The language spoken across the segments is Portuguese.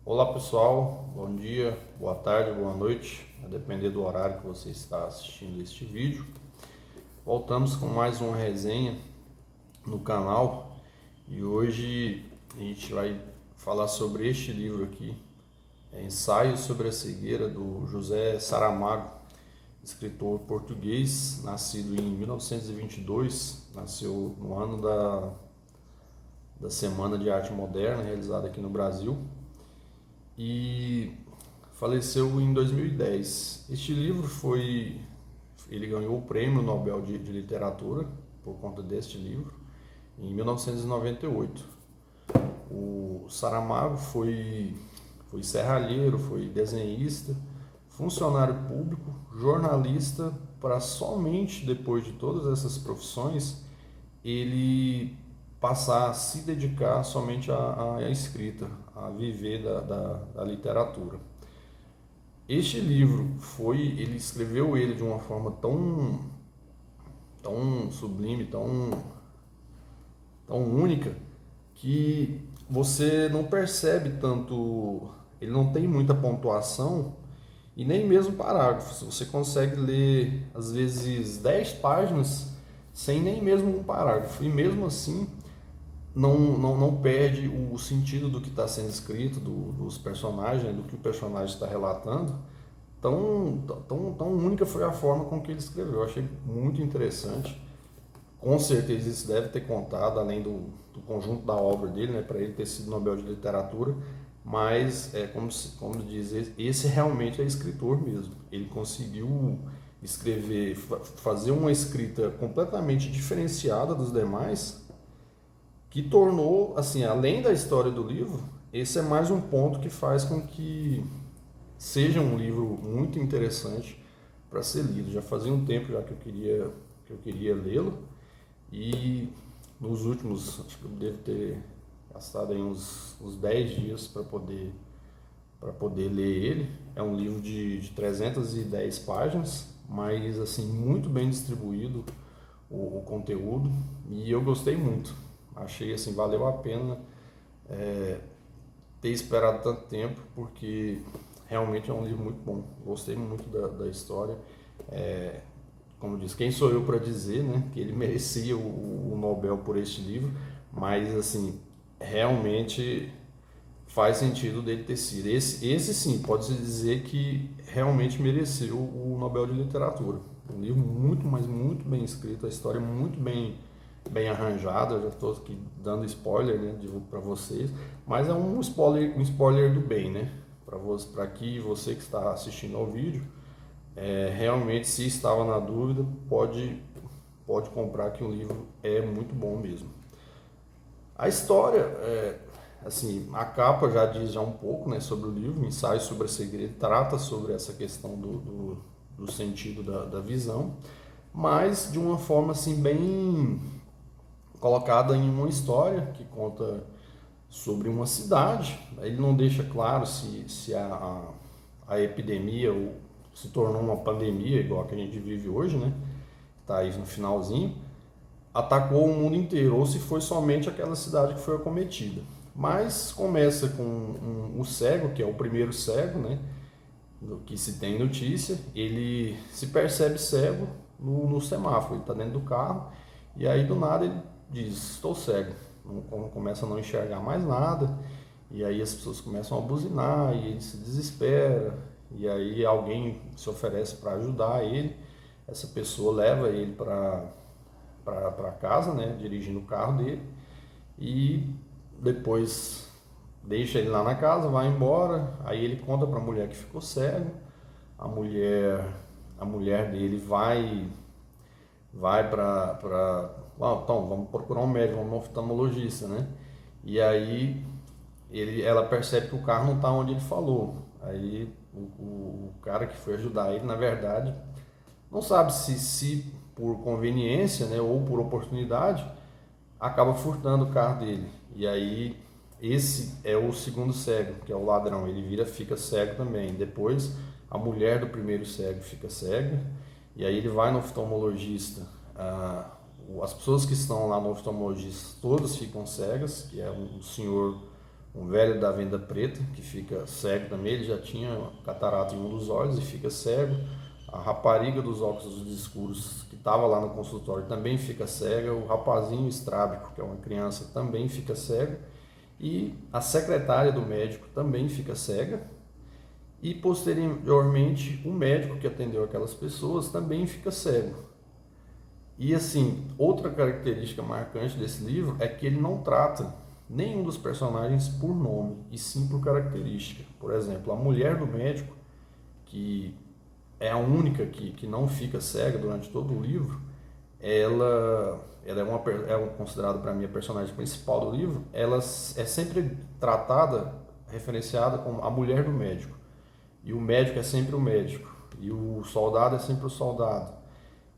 Olá pessoal, bom dia, boa tarde, boa noite, a depender do horário que você está assistindo este vídeo. Voltamos com mais uma resenha no canal e hoje a gente vai falar sobre este livro aqui, Ensaio sobre a Cegueira, do José Saramago, escritor português, nascido em 1922, nasceu no ano da Semana de Arte Moderna, realizada aqui no Brasil, e faleceu em 2010. Este livro ele ganhou o Prêmio Nobel de Literatura por conta deste livro em 1998. O Saramago foi serralheiro, foi desenhista, funcionário público, jornalista, para somente depois de todas essas profissões ele passar a se dedicar somente à escrita, a viver da literatura. Este livro ele escreveu ele de uma forma tão sublime, tão única, que você não percebe tanto, ele não tem muita pontuação e nem mesmo parágrafos. Você consegue ler, às vezes, 10 páginas sem nem mesmo um parágrafo, e mesmo assim não perde o sentido do que está sendo escrito, dos personagens, do que o personagem está relatando. Tão única foi a forma com que ele escreveu. Eu achei muito interessante. Com certeza isso deve ter contado, além do conjunto da obra dele, né, para ele ter sido Nobel de Literatura, mas como diz, esse realmente é escritor mesmo. Ele conseguiu escrever, fazer uma escrita completamente diferenciada dos demais, que tornou, assim, além da história do livro, esse é mais um ponto que faz com que seja um livro muito interessante para ser lido. Já fazia um tempo já que eu queria lê-lo, e nos últimos, acho que eu devo ter gastado aí uns 10 dias para poder ler ele. É um livro de 310 páginas, mas assim muito bem distribuído o conteúdo, e eu gostei muito. Achei assim, valeu a pena ter esperado tanto tempo, porque realmente é um livro muito bom. Gostei muito da história. Como diz, quem sou eu para dizer, né, que ele merecia o Nobel por este livro, mas assim, realmente faz sentido dele ter sido. Esse sim, pode-se dizer que realmente mereceu o Nobel de Literatura. Um livro muito, mas muito bem escrito, a história muito bem arranjada. Eu já estou aqui dando spoiler, né, para vocês, mas é um spoiler do bem, né, para que você que está assistindo ao vídeo, realmente, se estava na dúvida, pode comprar, que o livro é muito bom mesmo. A história, assim, a capa já diz já um pouco, né, sobre o livro. Ensaio sobre a Cegueira, trata sobre essa questão do sentido da visão, mas de uma forma assim bem colocada em uma história que conta sobre uma cidade. Ele não deixa claro se a epidemia se tornou uma pandemia, igual a que a gente vive hoje, né? Está aí no finalzinho, atacou o mundo inteiro, ou se foi somente aquela cidade que foi acometida. Mas começa com o cego, que é o primeiro cego, né, do que se tem notícia. Ele se percebe cego no semáforo, ele está dentro do carro, e aí do nada ele diz: estou cego. Começa a não enxergar mais nada, e aí as pessoas começam a buzinar, e ele se desespera, e aí alguém se oferece para ajudar ele. Essa pessoa leva ele para casa, né, dirigindo o carro dele, e depois deixa ele lá na casa, vai embora. Aí ele conta para a mulher que ficou cego. A mulher dele vai então vamos procurar um médico, um oftalmologista, né? E aí ela percebe que o carro não está onde ele falou. Aí o cara que foi ajudar ele, na verdade, não sabe se por conveniência, né, ou por oportunidade, acaba furtando o carro dele. E aí esse é o segundo cego, que é o ladrão. Ele fica cego também. Depois a mulher do primeiro cego fica cega, e aí ele vai no oftalmologista. As pessoas que estão lá no oftalmologista todas ficam cegas, que é um senhor um velho da venda preta, que fica cego também, ele já tinha catarata em um dos olhos e fica cego. A rapariga dos óculos escuros, que estava lá no consultório, também fica cega. O rapazinho estrábico, que é uma criança, também fica cego. E a secretária do médico também fica cega. E posteriormente, o médico que atendeu aquelas pessoas também fica cego. E assim, outra característica marcante desse livro é que ele não trata nenhum dos personagens por nome, e sim por característica. Por exemplo, a mulher do médico, que é a única que não fica cega durante todo o livro, ela é considerada para mim a personagem principal do livro. Ela é sempre tratada, referenciada como a mulher do médico, e o médico é sempre o médico, e o soldado é sempre o soldado.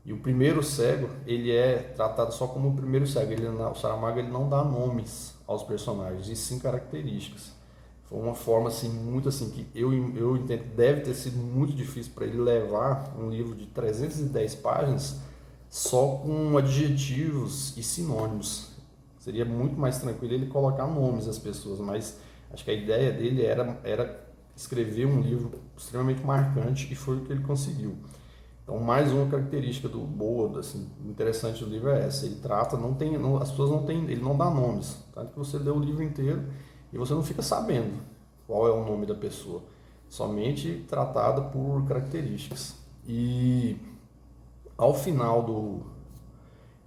E o primeiro cego, ele é tratado só como o primeiro cego. O Saramago ele não dá nomes aos personagens, e sim características. Foi uma forma assim, muito assim, que eu entendo que deve ter sido muito difícil para ele levar um livro de 310 páginas só com adjetivos e sinônimos. Seria muito mais tranquilo ele colocar nomes às pessoas, mas acho que a ideia dele era escrever um livro extremamente marcante, e foi o que ele conseguiu. Então, mais uma característica boa, assim, interessante do livro é essa. Ele trata, as pessoas não têm, ele não dá nomes. Tanto que você lê o livro inteiro e você não fica sabendo qual é o nome da pessoa. Somente tratada por características. E ao final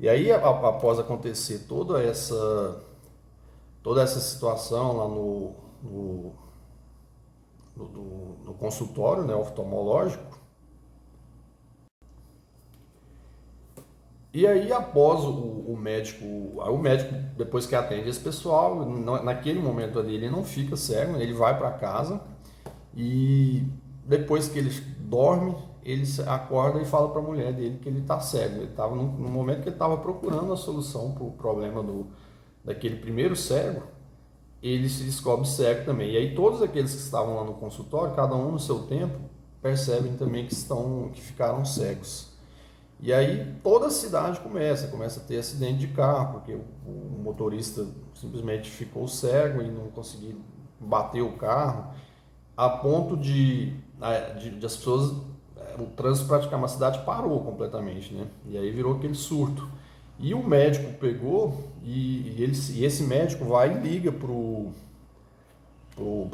E aí, após acontecer toda essa situação lá no consultório, né, oftalmológico. E aí, após o médico, depois que atende esse pessoal, naquele momento ali ele não fica cego, ele vai para casa, e depois que ele dorme, ele acorda e fala para a mulher dele que ele está cego. Ele estava no momento que ele estava procurando a solução para o problema daquele primeiro cego, ele se descobre cego também. E aí todos aqueles que estavam lá no consultório, cada um no seu tempo, percebem também que ficaram cegos. E aí toda a cidade começa a ter acidente de carro, porque o motorista simplesmente ficou cego e não conseguiu bater o carro, a ponto de as pessoas, o trânsito praticamente, a cidade parou completamente, né? E aí virou aquele surto. E o médico pegou, e esse médico vai e liga pro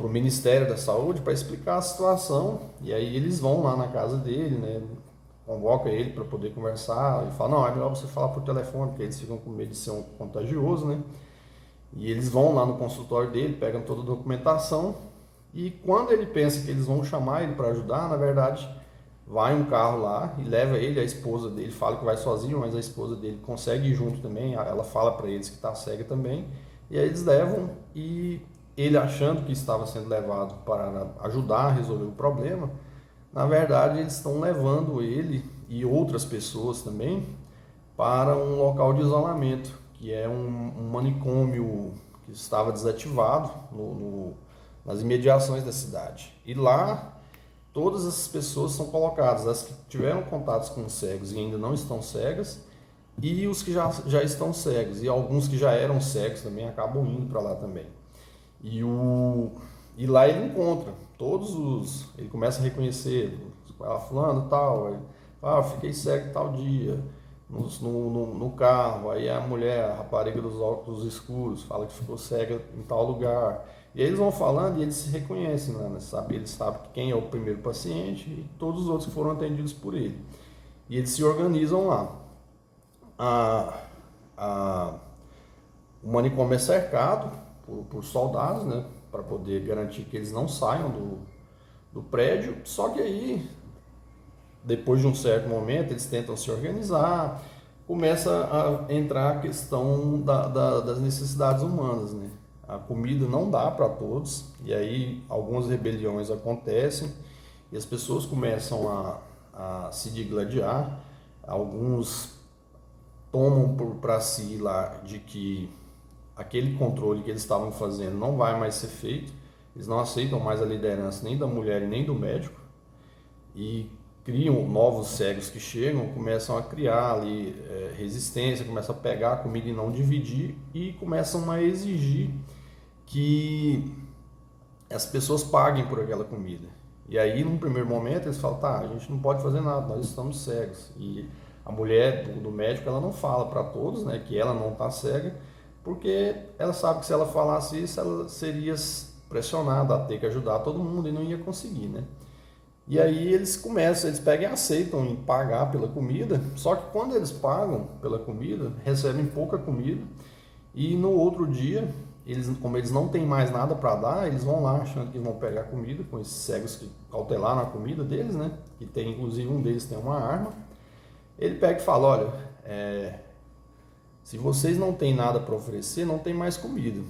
Ministério da Saúde para explicar a situação. E aí eles vão lá na casa dele, né? Convoca ele para poder conversar e fala, não, é melhor você falar por telefone, porque eles ficam com medo de ser um contagioso, né? E eles vão lá no consultório dele, pegam toda a documentação, e quando ele pensa que eles vão chamar ele para ajudar, na verdade, vai um carro lá e leva ele, a esposa dele, fala que vai sozinho, mas a esposa dele consegue ir junto também, ela fala para eles que está cega também, e aí eles levam, e ele, achando que estava sendo levado para ajudar a resolver o problema, na verdade eles estão levando ele e outras pessoas também para um local de isolamento, que é um manicômio que estava desativado nas imediações da cidade. E lá todas essas pessoas são colocadas, as que tiveram contatos com cegos e ainda não estão cegas, e os que já estão cegos, e alguns que já eram cegos também acabam indo para lá também. E lá ele encontra ele começa a reconhecer, fulano tal, fiquei cego tal dia, no carro, aí a mulher, a rapariga dos óculos escuros, fala que ficou cega em tal lugar. E aí eles vão falando e eles se reconhecem, né? Eles sabem quem é o primeiro paciente e todos os outros que foram atendidos por ele. E eles se organizam lá. O manicômio é cercado por soldados, né? Para poder garantir que eles não saiam do prédio. Só que aí, depois de um certo momento, eles tentam se organizar, começa a entrar a questão das necessidades humanas, né? A comida não dá para todos, e aí algumas rebeliões acontecem, e as pessoas começam a se digladiar. Alguns tomam para si lá de que aquele controle que eles estavam fazendo não vai mais ser feito, eles não aceitam mais a liderança nem da mulher e nem do médico, e criam novos cegos que chegam, começam a criar ali resistência, começam a pegar a comida e não dividir, e começam a exigir que as pessoas paguem por aquela comida. E aí, num primeiro momento, eles falam, tá, a gente não pode fazer nada, nós estamos cegos. E a mulher do médico, ela não fala para todos, né, que ela não está cega, porque ela sabe que se ela falasse isso, ela seria pressionada a ter que ajudar todo mundo e não ia conseguir, né? E aí eles pegam e aceitam em pagar pela comida, só que quando eles pagam pela comida, recebem pouca comida, e no outro dia, como eles não têm mais nada para dar, eles vão lá achando que vão pegar comida, com esses cegos que cautelaram a comida deles, né? Que tem, inclusive, um deles tem uma arma. Ele pega e fala, olha, se vocês não têm nada para oferecer, não tem mais comida.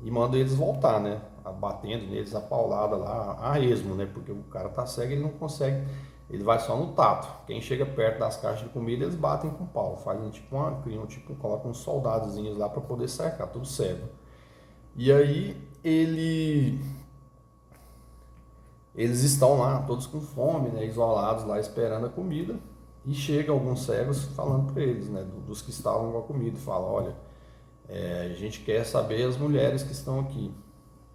E manda eles voltar, né? Batendo neles a paulada lá, a esmo, né? Porque o cara tá cego, ele não consegue, ele vai só no tato. Quem chega perto das caixas de comida, eles batem com pau, fazem colocam uns soldadozinhos lá para poder cercar, tudo cego. E aí eles estão lá, todos com fome, né? Isolados lá, esperando a comida. E chega alguns cegos falando para eles, né? Dos que estavam com a comida, fala, olha, a gente quer saber as mulheres que estão aqui.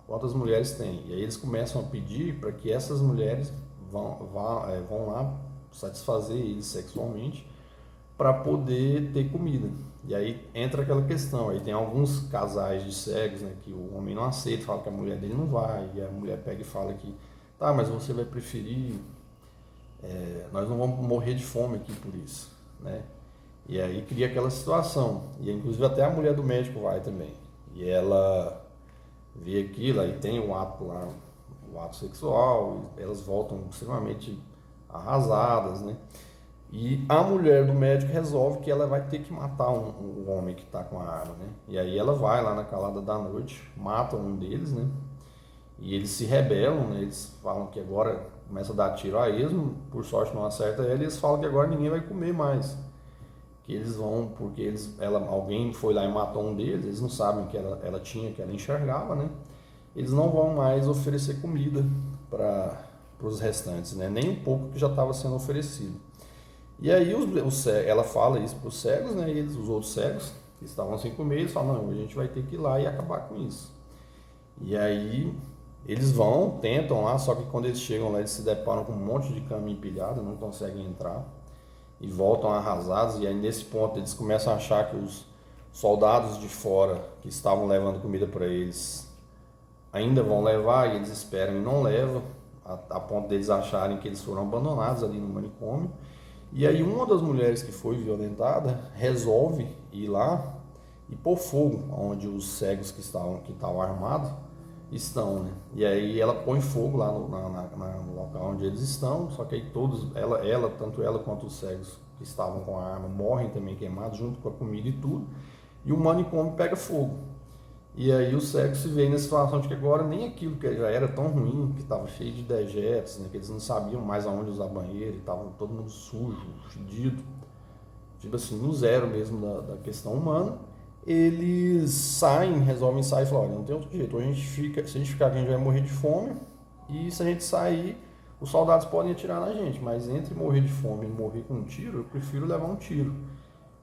Quantas mulheres tem? E aí eles começam a pedir para que essas mulheres vão lá satisfazer eles sexualmente para poder ter comida. E aí entra aquela questão, aí tem alguns casais de cegos, né, que o homem não aceita, fala que a mulher dele não vai, e a mulher pega e fala que, tá, mas você vai preferir, nós não vamos morrer de fome aqui por isso, né? E aí cria aquela situação, e inclusive até a mulher do médico vai também, e ela vê aquilo, aí tem o ato lá, o ato sexual, elas voltam extremamente arrasadas, né? E a mulher do médico resolve que ela vai ter que matar um homem que está com a arma, né? E aí ela vai lá na calada da noite, mata um deles, né? E eles se rebelam, né? Eles falam que agora começa a dar tiro a esmo, por sorte não acerta ela, e eles falam que agora ninguém vai comer mais. Que eles vão, porque alguém foi lá e matou um deles, eles não sabem que ela tinha, que ela enxergava, né? Eles não vão mais oferecer comida para os restantes, né? Nem um pouco que já estava sendo oferecido. E aí ela fala isso para os cegos, né? E os outros cegos que estavam sem comer, eles falam, não, a gente vai ter que ir lá e acabar com isso. E aí eles vão, tentam lá, só que quando eles chegam lá, eles se deparam com um monte de cama empilhada, não conseguem entrar. E voltam arrasados, e aí nesse ponto eles começam a achar que os soldados de fora que estavam levando comida para eles ainda vão levar, e eles esperam e não levam, a ponto deles acharem que eles foram abandonados ali no manicômio. E aí uma das mulheres que foi violentada resolve ir lá e pôr fogo onde os cegos que estavam armados estão, né? E aí ela põe fogo lá no local onde eles estão, só que aí tanto ela quanto os cegos que estavam com a arma morrem também queimados junto com a comida e tudo, e o manicômio pega fogo. E aí os cegos se veem na situação de que agora nem aquilo que já era tão ruim, que estava cheio de dejetos, né, que eles não sabiam mais aonde usar banheiro, estavam todo mundo sujo, fedido, tipo assim, no zero mesmo da questão humana. Eles resolvem sair e falam, olha, não tem outro jeito, ou a gente fica, se a gente ficar aqui a gente vai morrer de fome, e se a gente sair, os soldados podem atirar na gente, mas entre morrer de fome e morrer com um tiro, eu prefiro levar um tiro.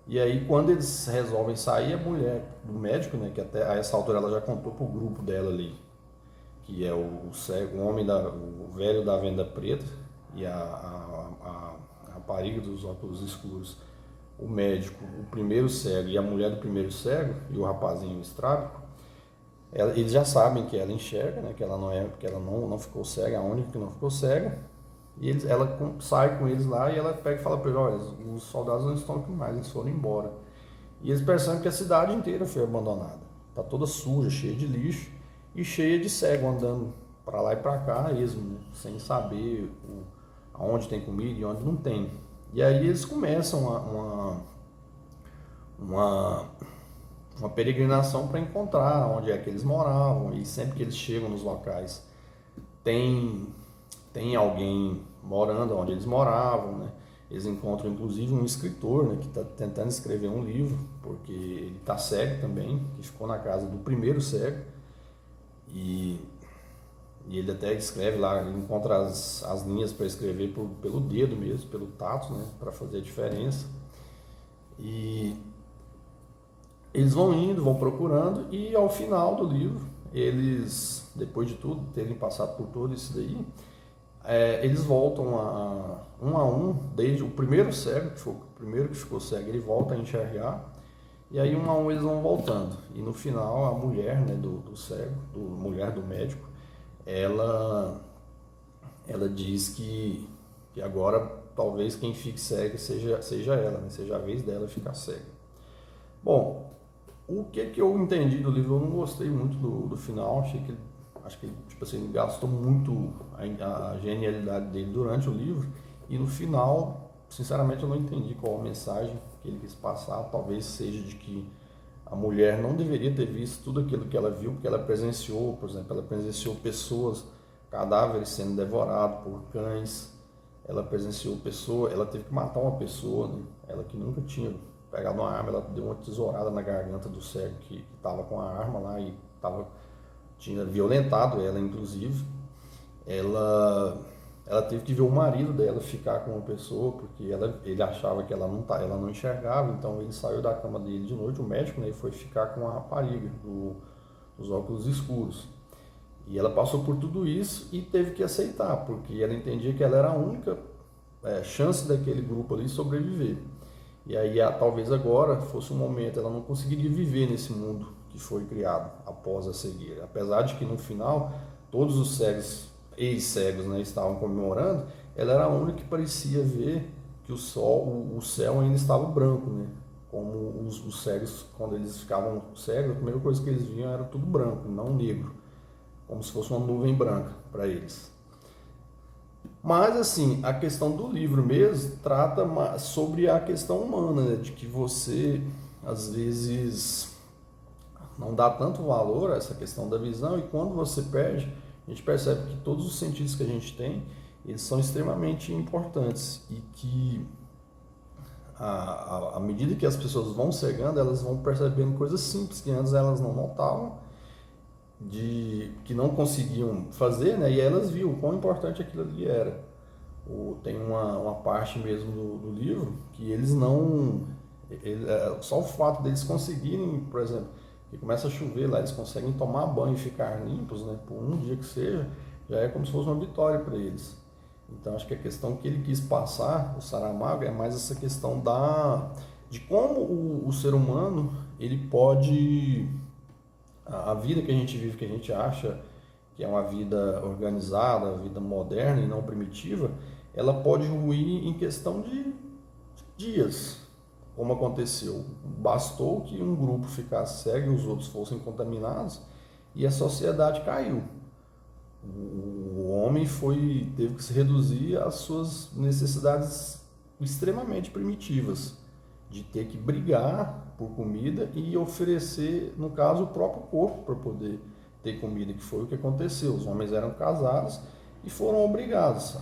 E aí quando eles resolvem sair, a mulher do médico, né, que até a essa altura ela já contou pro grupo dela ali, que é o cego, o velho da venda preta e a rapariga dos óculos escuros, o médico, o primeiro cego e a mulher do primeiro cego e o rapazinho estrábico, eles já sabem que ela enxerga, né, que ela não ficou cega, a única que não ficou cega. E ela sai com eles lá e ela pega e fala para eles, olha, os soldados não estão aqui mais, eles foram embora. E eles percebem que a cidade inteira foi abandonada. Está toda suja, cheia de lixo e cheia de cego andando para lá e para cá, esmo, né? Sem saber aonde tem comida e onde não tem. E aí eles começam uma peregrinação para encontrar onde é que eles moravam, e sempre que eles chegam nos locais tem alguém morando onde eles moravam, né? Eles encontram inclusive um escritor, né, que está tentando escrever um livro, porque ele está cego também, que ficou na casa do primeiro cego, e ele até escreve lá, ele encontra as linhas para escrever pelo dedo mesmo, pelo tato, né, para fazer a diferença. E eles vão indo, vão procurando, e ao final do livro eles, depois de tudo, terem passado por tudo isso daí, eles voltam a um, desde o primeiro cego, que foi o primeiro que ficou cego, ele volta a enxergar, e aí um a um eles vão voltando. E no final a mulher, né, do cego, mulher do médico, ela diz que agora talvez quem fique cega seja ela, né, seja a vez dela ficar cega. Bom, o que eu entendi do livro, eu não gostei muito do final, acho que tipo assim, ele gastou muito a genialidade dele durante o livro, e no final, sinceramente, eu não entendi qual a mensagem que ele quis passar. Talvez seja de que a mulher não deveria ter visto tudo aquilo que ela viu, porque ela presenciou, por exemplo, ela presenciou pessoas, cadáveres sendo devorados por cães, ela presenciou ela teve que matar uma pessoa, né? Ela que nunca tinha pegado uma arma, ela deu uma tesourada na garganta do cego que estava com a arma lá e tinha violentado ela, inclusive. Ela teve que ver o marido dela ficar com uma pessoa, porque ele achava que ela não enxergava, então ele saiu da cama dele de noite, o médico, né, e foi ficar com a rapariga, dos óculos escuros. E ela passou por tudo isso e teve que aceitar, porque ela entendia que ela era a única chance daquele grupo ali sobreviver. E aí talvez agora fosse um momento, ela não conseguiria viver nesse mundo que foi criado após a cegueira. Apesar de que no final todos os cegos, ex-cegos, né, estavam comemorando, ela era a única que parecia ver que o céu ainda estava branco, né? Como os cegos, quando eles ficavam cegos, a primeira coisa que eles viam era tudo branco, não negro, como se fosse uma nuvem branca para eles. Mas, assim, a questão do livro mesmo trata sobre a questão humana, né? De que você, às vezes, não dá tanto valor a essa questão da visão, e quando você perde, a gente percebe que todos os sentidos que a gente tem, eles são extremamente importantes, e que à medida que as pessoas vão cegando, elas vão percebendo coisas simples que antes elas não notavam, que não conseguiam fazer, né? E elas viam o quão importante aquilo ali era. Tem uma parte mesmo do livro que eles não... só o fato deles conseguirem, por exemplo, que começa a chover lá, eles conseguem tomar banho e ficar limpos, né, por um dia que seja, já é como se fosse uma vitória para eles. Então acho que a questão que ele quis passar, o Saramago, é mais essa questão de como o ser humano ele pode... A vida que a gente vive, que a gente acha que é uma vida organizada, uma vida moderna e não primitiva, ela pode ruir em questão de dias, como aconteceu. Bastou que um grupo ficasse cego e os outros fossem contaminados e a sociedade caiu. O homem teve que se reduzir às suas necessidades extremamente primitivas, de ter que brigar por comida e oferecer, no caso, o próprio corpo para poder ter comida, que foi o que aconteceu. Os homens eram casados e foram obrigados.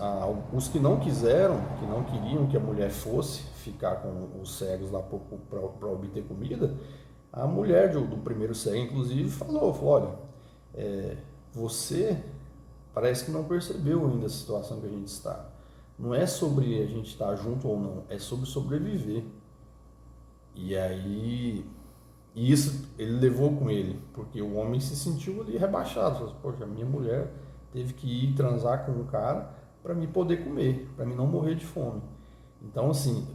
Os que não quiseram, que não queriam que a mulher fosse ficar com os cegos lá para obter comida, a mulher do primeiro cego, inclusive, falou, olha, você parece que não percebeu ainda a situação que a gente está. Não é sobre a gente estar junto ou não, é sobre sobreviver. E aí, isso ele levou com ele, porque o homem se sentiu ali rebaixado. Falou, poxa, minha mulher teve que ir transar com um cara para me poder comer, para mim não morrer de fome. Então, assim,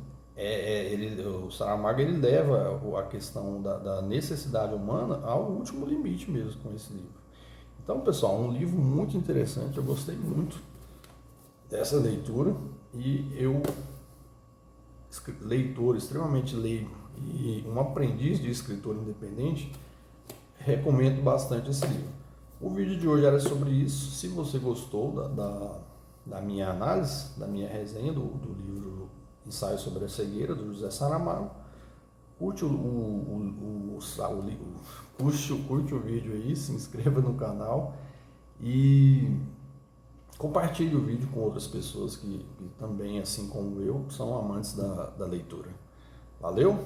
o Saramago ele leva a questão da necessidade humana ao último limite mesmo com esse livro. Então, pessoal, um livro muito interessante, eu gostei muito dessa leitura, e eu, leitor extremamente leigo e um aprendiz de escritor independente, recomendo bastante esse livro. O vídeo de hoje era sobre isso. Se você gostou da minha análise, da minha resenha do livro Ensaio sobre a Cegueira, do José Saramago, curte curte o vídeo aí, se inscreva no canal e compartilhe o vídeo com outras pessoas que também, assim como eu, são amantes da leitura. Valeu?